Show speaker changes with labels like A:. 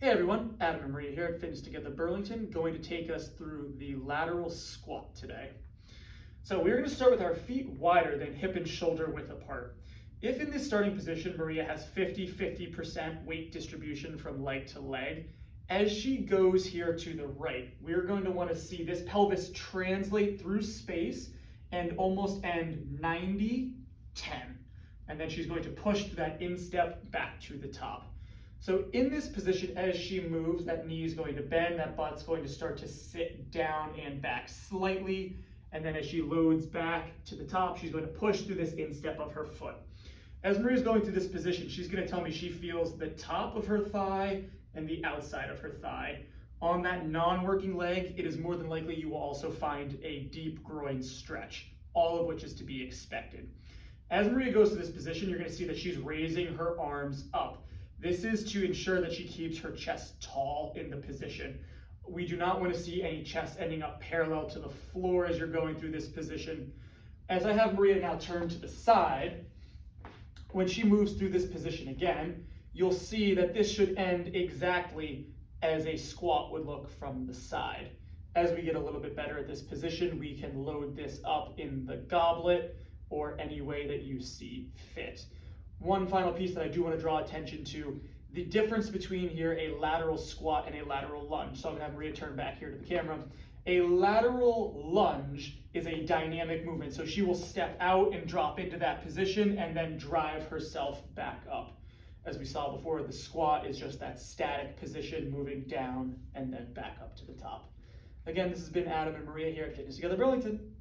A: Hey everyone, Adam and Maria here at Fitness Together Burlington, going to take us through the lateral squat today. So we're going to start with our feet wider than hip and shoulder width apart. If in this starting position Maria has 50% weight distribution from leg to leg, as she goes here to the right, we're going to want to see this pelvis translate through space and almost end 90-10. And then she's going to push through that instep back to the top. So in this position, as she moves, that knee is going to bend, that butt's going to start to sit down and back slightly. And then as she loads back to the top, she's going to push through this instep of her foot. As Maria's going through this position, she's going to tell me she feels the top of her thigh and the outside of her thigh. On that non-working leg, it is more than likely you will also find a deep groin stretch, all of which is to be expected. As Maria goes to this position, you're going to see that she's raising her arms up. This is to ensure that she keeps her chest tall in the position. We do not want to see any chest ending up parallel to the floor as you're going through this position. As I have Maria now turn to the side, when she moves through this position again, you'll see that this should end exactly as a squat would look from the side. As we get a little bit better at this position, we can load this up in the goblet or any way that you see fit. One final piece that I do want to draw attention to, the difference between here a lateral squat and a lateral lunge. So I'm going to have Maria turn back here to the camera. A lateral lunge is a dynamic movement. So she will step out and drop into that position and then drive herself back up. As we saw before, the squat is just that static position moving down and then back up to the top. Again, this has been Adam and Maria here at Fitness Together Burlington.